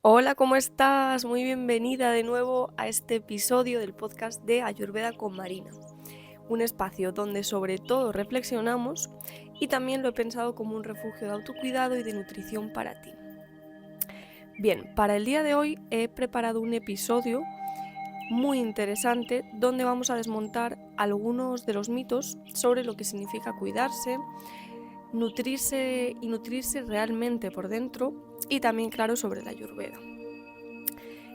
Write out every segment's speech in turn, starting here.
Hola, ¿cómo estás? Muy bienvenida de nuevo a este episodio del podcast de Ayurveda con Marina, un espacio donde sobre todo reflexionamos y también lo he pensado como un refugio de autocuidado y de nutrición para ti. Bien, para el día de hoy he preparado un episodio muy interesante donde vamos a desmontar algunos de los mitos sobre lo que significa cuidarse, nutrirse y nutrirse realmente por dentro y también, claro, sobre la Ayurveda.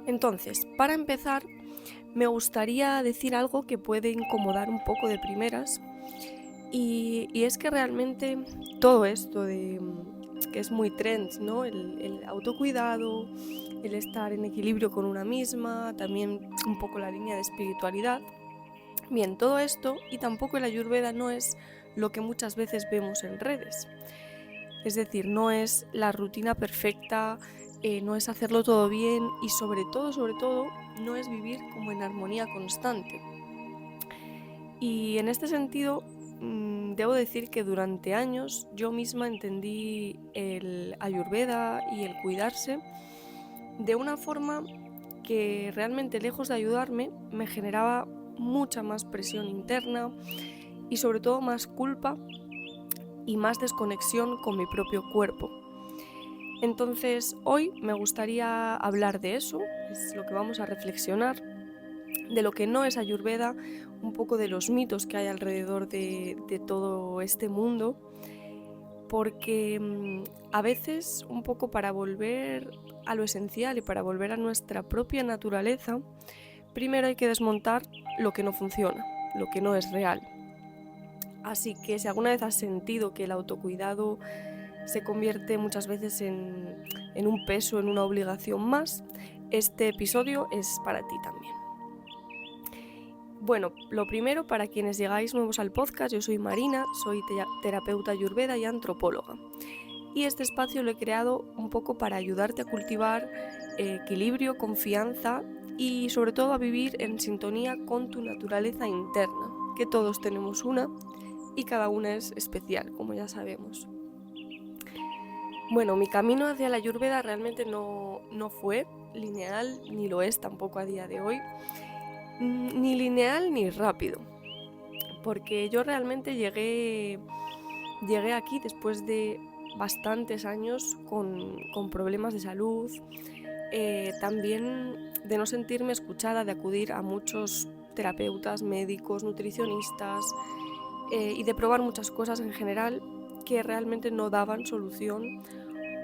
Entonces, para empezar, me gustaría decir algo que puede incomodar un poco de primeras y es que realmente todo esto de que es muy trend, ¿no? El autocuidado, el estar en equilibrio con una misma, también un poco la línea de espiritualidad. Bien, todo esto y tampoco el Ayurveda no es lo que muchas veces vemos en redes. Es decir, no es la rutina perfecta, no es hacerlo todo bien y sobre todo, no es vivir como en armonía constante. Y en este sentido, debo decir que durante años yo misma entendí el Ayurveda y el cuidarse de una forma que realmente, lejos de ayudarme, me generaba mucha más presión interna y sobre todo más culpa y más desconexión con mi propio cuerpo. Entonces, hoy me gustaría hablar de eso, es lo que vamos a reflexionar, de lo que no es Ayurveda, un poco de los mitos que hay alrededor de todo este mundo, porque a veces, un poco para volver a lo esencial y para volver a nuestra propia naturaleza, primero hay que desmontar lo que no funciona, lo que no es real. Así que si alguna vez has sentido que el autocuidado se convierte muchas veces en un peso, en una obligación más, este episodio es para ti también. Bueno, lo primero, para quienes llegáis nuevos al podcast, yo soy Marina, soy terapeuta ayurveda y antropóloga. Y este espacio lo he creado un poco para ayudarte a cultivar equilibrio, confianza y sobre todo a vivir en sintonía con tu naturaleza interna, que todos tenemos una y cada una es especial, como ya sabemos. Bueno, mi camino hacia la Ayurveda realmente no fue lineal, ni lo es tampoco a día de hoy, ni lineal ni rápido, porque yo realmente llegué aquí después de bastantes años con problemas de salud, también de no sentirme escuchada, de acudir a muchos terapeutas, médicos, nutricionistas y de probar muchas cosas en general que realmente no daban solución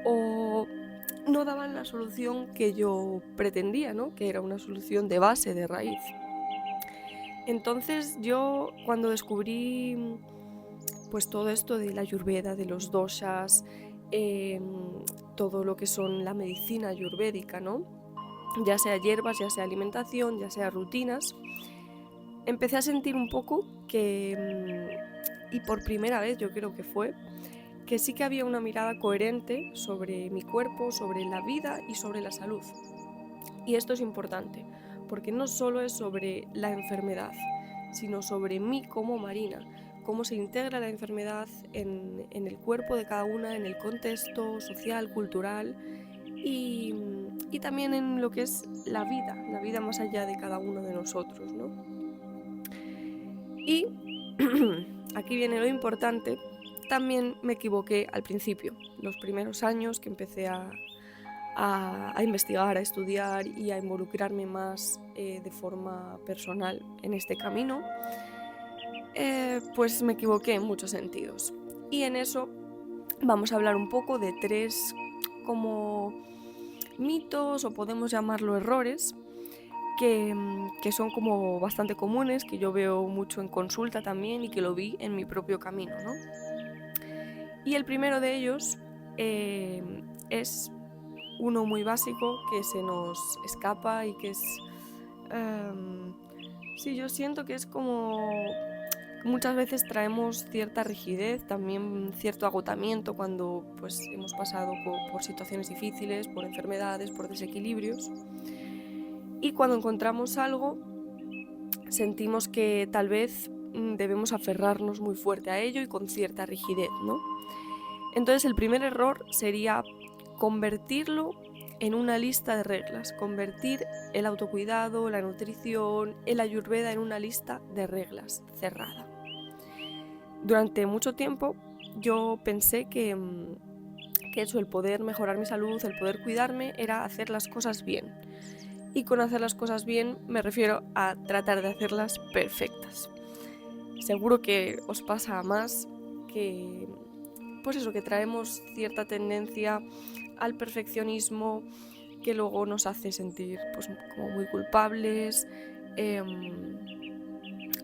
o no daban la solución que yo pretendía, ¿no? Que era una solución de base, de raíz. Entonces yo cuando descubrí pues todo esto de la ayurveda, de los doshas, todo lo que son la medicina ayurvédica, ¿no? Ya sea hierbas, ya sea alimentación, ya sea rutinas, empecé a sentir un poco que, y por primera vez yo creo que fue, que sí que había una mirada coherente sobre mi cuerpo, sobre la vida y sobre la salud. Y esto es importante, porque no solo es sobre la enfermedad, sino sobre mí como Marina, cómo se integra la enfermedad en el cuerpo de cada una, en el contexto social, cultural y también en lo que es la vida más allá de cada uno de nosotros, ¿no? Y aquí viene lo importante, también me equivoqué al principio, los primeros años que empecé a investigar, a estudiar y a involucrarme más de forma personal en este camino, pues me equivoqué en muchos sentidos. Y en eso vamos a hablar un poco de tres como mitos o podemos llamarlo errores que son como bastante comunes, que yo veo mucho en consulta también y que lo vi en mi propio camino, ¿no? Y el primero de ellos es uno muy básico que se nos escapa y que es... sí, yo siento que es como... Muchas veces traemos cierta rigidez, también cierto agotamiento cuando pues, hemos pasado por situaciones difíciles, por enfermedades, por desequilibrios. Y cuando encontramos algo, sentimos que tal vez debemos aferrarnos muy fuerte a ello y con cierta rigidez, ¿no? Entonces el primer error sería convertirlo en una lista de reglas, convertir el autocuidado, la nutrición, el ayurveda en una lista de reglas cerrada. Durante mucho tiempo yo pensé que eso, el poder mejorar mi salud, el poder cuidarme, era hacer las cosas bien. Y con hacer las cosas bien me refiero a tratar de hacerlas perfectas. Seguro que os pasa más que, pues eso, que traemos cierta tendencia al perfeccionismo que luego nos hace sentir pues como muy culpables,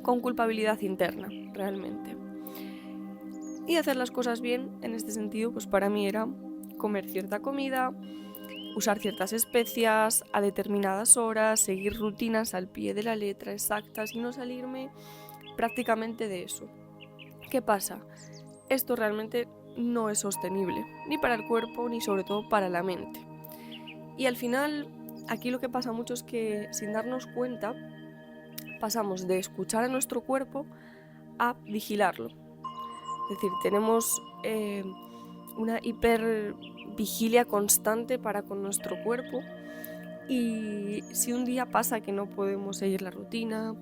con culpabilidad interna, realmente. Y hacer las cosas bien, en este sentido, pues para mí era comer cierta comida, usar ciertas especias a determinadas horas, seguir rutinas al pie de la letra exactas y no salirme prácticamente de eso. ¿Qué pasa? Esto realmente no es sostenible, ni para el cuerpo ni sobre todo para la mente. Y al final, aquí lo que pasa mucho es que sin darnos cuenta, pasamos de escuchar a nuestro cuerpo a vigilarlo. Es decir, tenemos una hipervigilia constante para con nuestro cuerpo, y si un día pasa que no podemos seguir la rutina,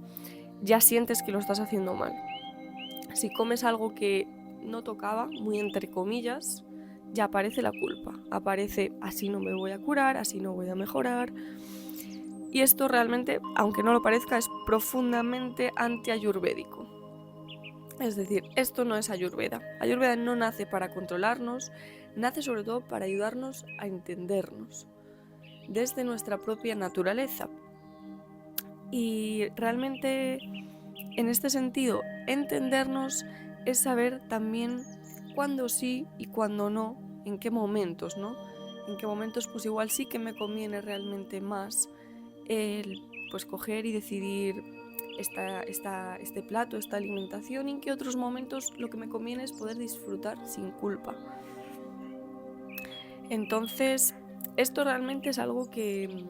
ya sientes que lo estás haciendo mal. Si comes algo que no tocaba, muy entre comillas, ya aparece la culpa. Aparece, así no me voy a curar, así no voy a mejorar. Y esto realmente, aunque no lo parezca, es profundamente anti-ayurvédico. Es decir, esto no es Ayurveda. Ayurveda no nace para controlarnos, nace sobre todo para ayudarnos a entendernos desde nuestra propia naturaleza. Y realmente, en este sentido, entendernos es saber también cuándo sí y cuándo no, en qué momentos, ¿no? En qué momentos pues igual sí que me conviene realmente más el pues coger y decidir este plato, esta alimentación, y en qué otros momentos lo que me conviene es poder disfrutar sin culpa. Entonces, esto realmente es algo que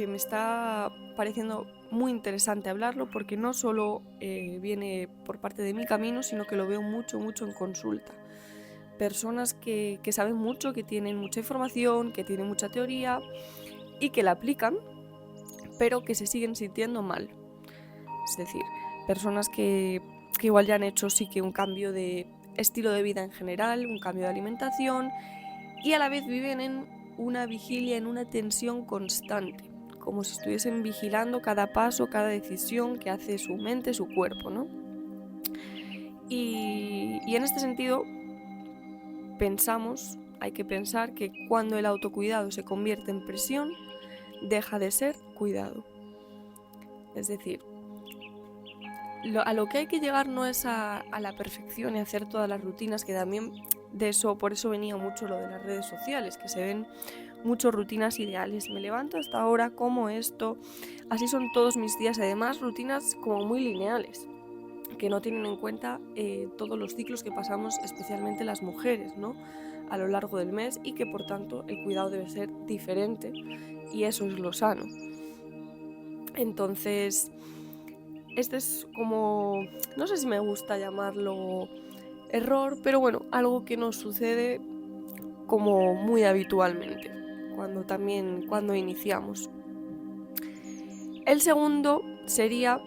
me está pareciendo muy interesante hablarlo, porque no solo viene por parte de mi camino, sino que lo veo mucho en consulta. Personas que saben mucho, que tienen mucha información, que tienen mucha teoría y que la aplican, pero que se siguen sintiendo mal. Es decir, personas que igual ya han hecho sí que un cambio de estilo de vida en general, un cambio de alimentación, y a la vez viven en una vigilia, en una tensión constante, como si estuviesen vigilando cada paso, cada decisión que hace su mente, su cuerpo, ¿no? Y en este sentido, hay que pensar que cuando el autocuidado se convierte en presión, deja de ser cuidado. Es decir, a lo que hay que llegar no es a la perfección y hacer todas las rutinas, que también por eso venía mucho lo de las redes sociales, que se ven muchas rutinas ideales. Me levanto hasta ahora, como esto, así son todos mis días. Además, rutinas como muy lineales, que no tienen en cuenta todos los ciclos que pasamos, especialmente las mujeres, ¿no?, a lo largo del mes, y que por tanto el cuidado debe ser diferente, y eso es lo sano. Entonces, este es como, no sé si me gusta llamarlo error, pero bueno, algo que nos sucede como muy habitualmente cuando iniciamos. El segundo sería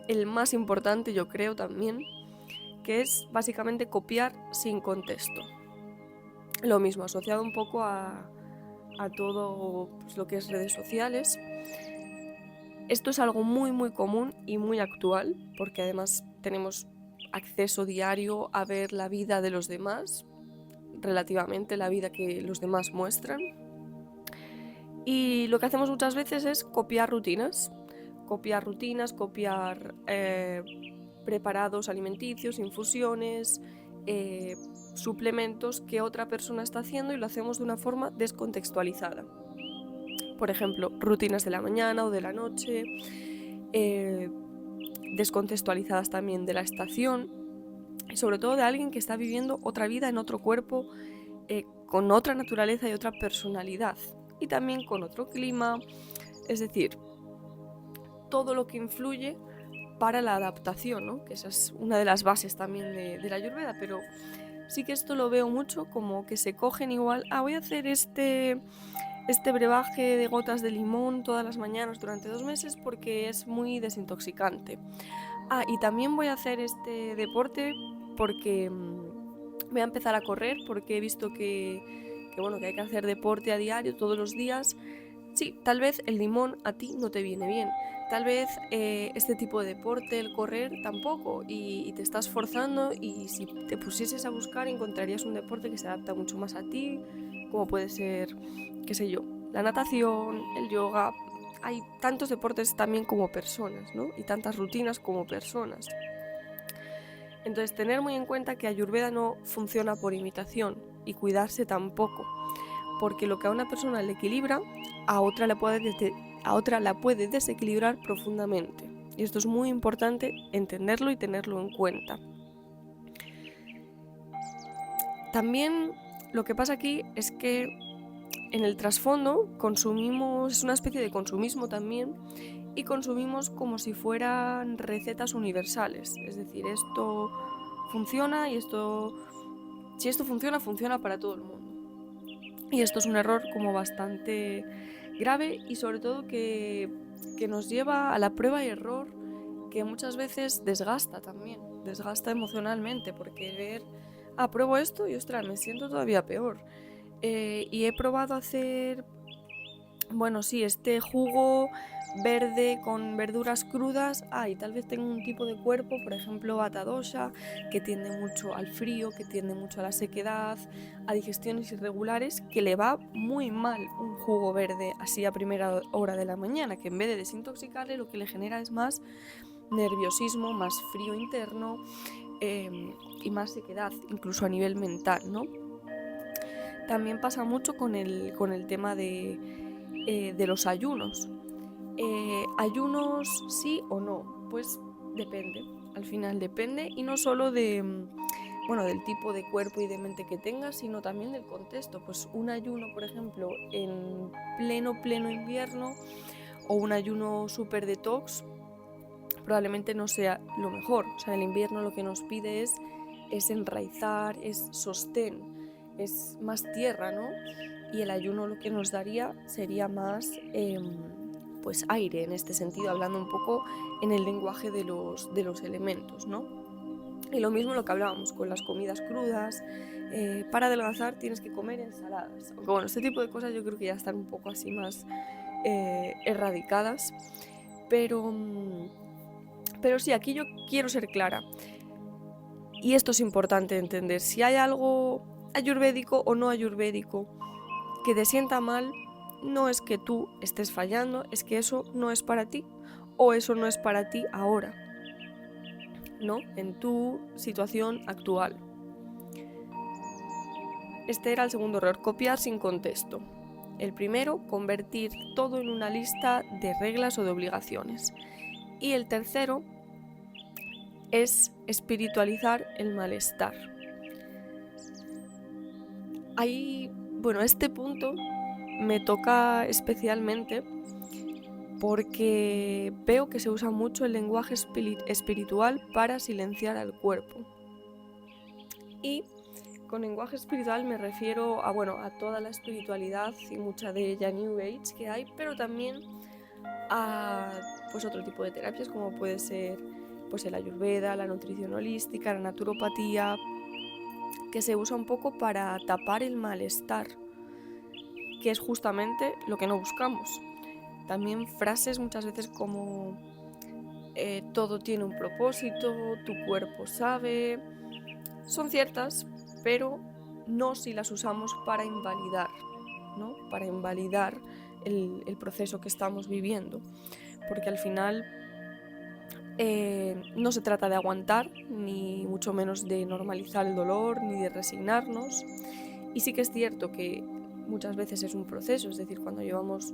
el más importante, yo creo también, que es básicamente copiar sin contexto. Lo mismo, asociado un poco a todo pues, lo que es redes sociales. Esto es algo muy común y muy actual, porque además tenemos acceso diario a ver la vida de los demás, relativamente la vida que los demás muestran. Y lo que hacemos muchas veces es copiar rutinas, copiar preparados alimenticios, infusiones, suplementos que otra persona está haciendo, y lo hacemos de una forma descontextualizada. Por ejemplo, rutinas de la mañana o de la noche, descontextualizadas también de la estación, y sobre todo de alguien que está viviendo otra vida en otro cuerpo, con otra naturaleza y otra personalidad, y también con otro clima. Es decir, todo lo que influye para la adaptación, ¿no?, que esa es una de las bases también de la Ayurveda. Pero sí que esto lo veo mucho como que se cogen igual, voy a hacer este brebaje de gotas de limón todas las mañanas durante 2 meses porque es muy desintoxicante. Y también voy a hacer este deporte porque voy a empezar a correr porque he visto que hay que hacer deporte a diario, todos los días. Sí, tal vez el limón a ti no te viene bien. Tal vez este tipo de deporte, el correr, tampoco. Y te estás forzando y si te pusieses a buscar encontrarías un deporte que se adapta mucho más a ti, como puede ser, qué sé yo, la natación, el yoga. Hay tantos deportes también como personas, ¿no? Y tantas rutinas como personas. Entonces, tener muy en cuenta que Ayurveda no funciona por imitación y cuidarse tampoco, porque lo que a una persona le equilibra, a otra la puede desequilibrar profundamente. Y esto es muy importante entenderlo y tenerlo en cuenta. También lo que pasa aquí es que en el trasfondo consumimos, es una especie de consumismo también, y consumimos como si fueran recetas universales. Es decir, esto funciona y si esto funciona, funciona para todo el mundo. Y esto es un error como bastante grave y sobre todo que nos lleva a la prueba y error, que muchas veces desgasta también, desgasta emocionalmente, porque pruebo esto y ostras, me siento todavía peor. Y he probado a hacer, este jugo verde con verduras crudas. Y tal vez tengo un tipo de cuerpo, por ejemplo, Vata dosha, que tiende mucho al frío, que tiende mucho a la sequedad, a digestiones irregulares, que le va muy mal un jugo verde así a primera hora de la mañana, que en vez de desintoxicarle lo que le genera es más nerviosismo, más frío interno y más sequedad, incluso a nivel mental, ¿no? También pasa mucho con el tema de los ayunos. ¿Ayunos sí o no? Pues depende, al final depende, y no solo del tipo de cuerpo y de mente que tengas, sino también del contexto. Pues un ayuno, por ejemplo, en pleno invierno, o un ayuno súper detox, probablemente no sea lo mejor. O sea, el invierno lo que nos pide es enraizar, es sostén, es más tierra, ¿no? Y el ayuno lo que nos daría sería más aire, en este sentido, hablando un poco en el lenguaje de los elementos, ¿no? Y lo mismo lo que hablábamos con las comidas crudas. Para adelgazar tienes que comer ensaladas. Aunque este tipo de cosas yo creo que ya están un poco así más erradicadas. Pero sí, aquí yo quiero ser clara. Y esto es importante entender. Si hay algo ayurvédico o no ayurvédico que te sienta mal, no es que tú estés fallando, es que eso no es para ti, o eso no es para ti ahora, ¿no? En tu situación actual. Este era el segundo error, copiar sin contexto. El primero, convertir todo en una lista de reglas o de obligaciones. Y el tercero es espiritualizar el malestar. Este punto me toca especialmente porque veo que se usa mucho el lenguaje espiritual para silenciar al cuerpo. Y con lenguaje espiritual me refiero a toda la espiritualidad y mucha de ella New Age que hay, pero también a otro tipo de terapias como puede ser el Ayurveda, la nutrición holística, la naturopatía, que se usa un poco para tapar el malestar, que es justamente lo que no buscamos. También frases muchas veces como todo tiene un propósito, tu cuerpo sabe, son ciertas, pero no si las usamos para invalidar, ¿no? Para invalidar el proceso que estamos viviendo, porque al final no se trata de aguantar, ni mucho menos de normalizar el dolor, ni de resignarnos. Y sí que es cierto que muchas veces es un proceso, es decir, cuando llevamos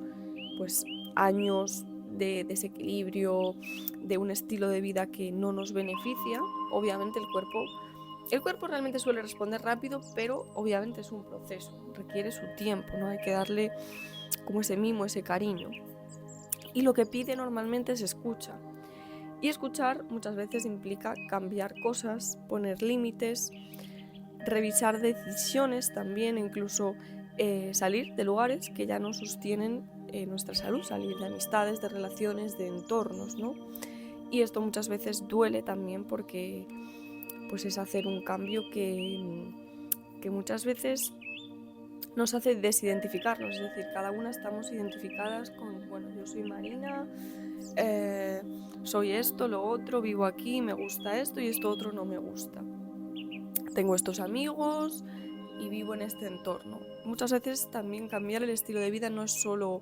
años de desequilibrio, de un estilo de vida que no nos beneficia, obviamente el cuerpo realmente suele responder rápido, pero obviamente es un proceso, requiere su tiempo, ¿no? Hay que darle como ese mimo, ese cariño. Y lo que pide normalmente es escucha. Y escuchar muchas veces implica cambiar cosas, poner límites, revisar decisiones también, incluso salir de lugares que ya no sostienen nuestra salud, salir de amistades, de relaciones, de entornos, ¿no? Y esto muchas veces duele también porque pues es hacer un cambio que muchas veces nos hace desidentificarnos, es decir, cada una estamos identificadas con, bueno, yo soy Marina, soy esto, lo otro, vivo aquí, me gusta esto y esto otro no me gusta. Tengo estos amigos y vivo en este entorno. Muchas veces también cambiar el estilo de vida no es solo,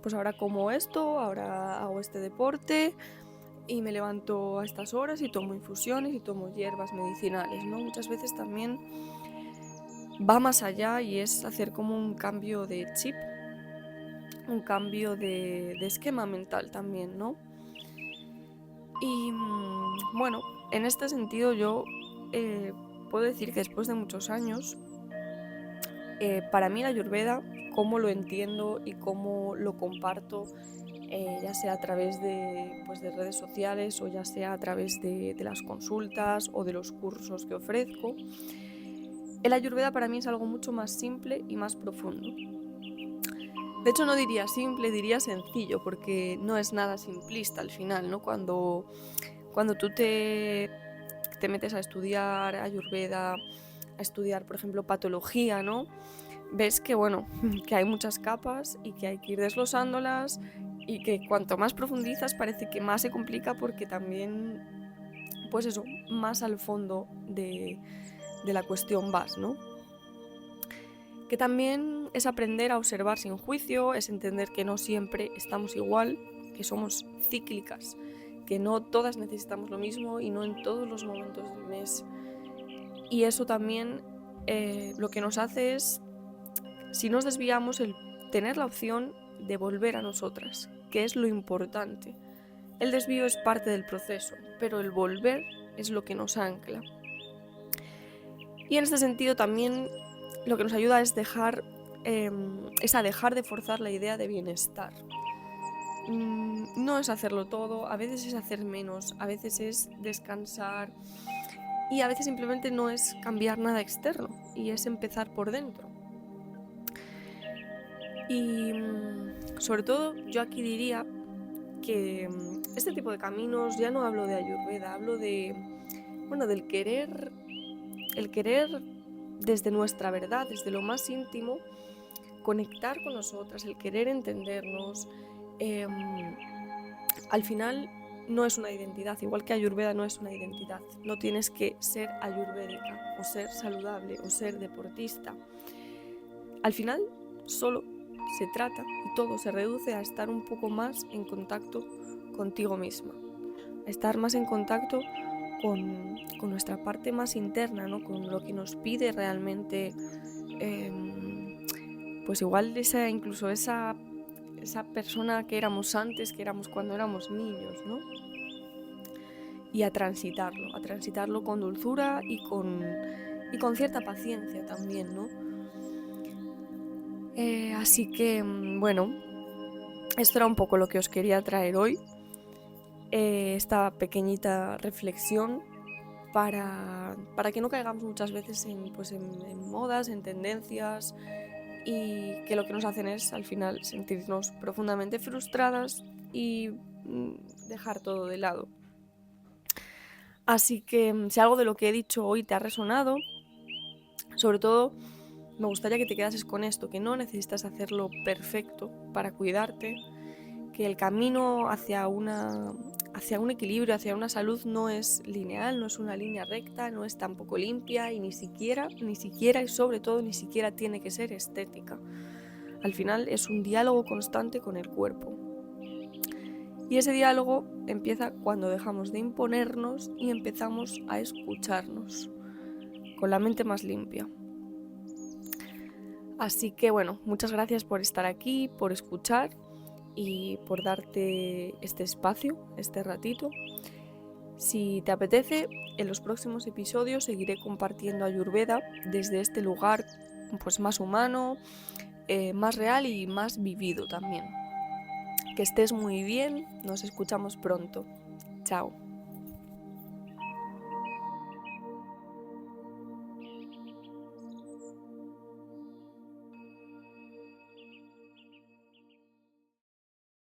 pues ahora como esto, ahora hago este deporte y me levanto a estas horas y tomo infusiones y tomo hierbas medicinales, ¿no? Muchas veces también va más allá y es hacer como un cambio de chip, un cambio de esquema mental también, ¿no? Y bueno, en este sentido yo puedo decir que después de muchos años, para mí la Ayurveda, cómo lo entiendo y cómo lo comparto, ya sea a través de redes sociales o ya sea a través de las consultas o de los cursos que ofrezco, el Ayurveda para mí es algo mucho más simple y más profundo. De hecho no diría simple, diría sencillo, porque no es nada simplista al final, ¿no? Cuando tú te metes a estudiar Ayurveda, a estudiar, por ejemplo, patología, ¿no? Ves que, bueno, que hay muchas capas y que hay que ir desglosándolas y que cuanto más profundizas parece que más se complica porque también, pues eso, más al fondo de la cuestión vas, ¿no? Que también es aprender a observar sin juicio, es entender que no siempre estamos igual, que somos cíclicas, que no todas necesitamos lo mismo y no en todos los momentos del mes. Y eso también lo que nos hace es, si nos desviamos, el tener la opción de volver a nosotras, que es lo importante. El desvío es parte del proceso, pero el volver es lo que nos ancla. Y en este sentido también lo que nos ayuda es a dejar de forzar la idea de bienestar. No es hacerlo todo, a veces es hacer menos, a veces es descansar y a veces simplemente no es cambiar nada externo y es empezar por dentro. Y sobre todo yo aquí diría que este tipo de caminos, ya no hablo de Ayurveda, hablo de, bueno, del querer, el querer desde nuestra verdad, desde lo más íntimo, conectar con nosotras, el querer entendernos. Al final no es una identidad, igual que Ayurveda no es una identidad. No tienes que ser ayurvédica o ser saludable o ser deportista. Al final solo se trata y todo se reduce a estar un poco más en contacto contigo misma, a estar más en contacto con nuestra parte más interna, ¿no? Con lo que nos pide realmente, pues igual incluso esa persona que éramos antes, que éramos cuando éramos niños, ¿no? Y a transitarlo con dulzura y con cierta paciencia también, ¿no? Así que, bueno, esto era un poco lo que os quería traer hoy, esta pequeñita reflexión para que no caigamos muchas veces en modas, en tendencias, y que lo que nos hacen es al final sentirnos profundamente frustradas y dejar todo de lado. Así que si algo de lo que he dicho hoy te ha resonado, sobre todo me gustaría que te quedases con esto, que no necesitas hacerlo perfecto para cuidarte, que el camino hacia un equilibrio, hacia una salud no es lineal, no es una línea recta, no es tampoco limpia y ni siquiera y sobre todo ni siquiera tiene que ser estética. Al final es un diálogo constante con el cuerpo. Y ese diálogo empieza cuando dejamos de imponernos y empezamos a escucharnos, con la mente más limpia. Así que bueno, muchas gracias por estar aquí, por escuchar y por darte este espacio, este ratito. Si te apetece, en los próximos episodios seguiré compartiendo Ayurveda desde este lugar pues más humano, más real y más vivido también. Que estés muy bien, nos escuchamos pronto. Chao.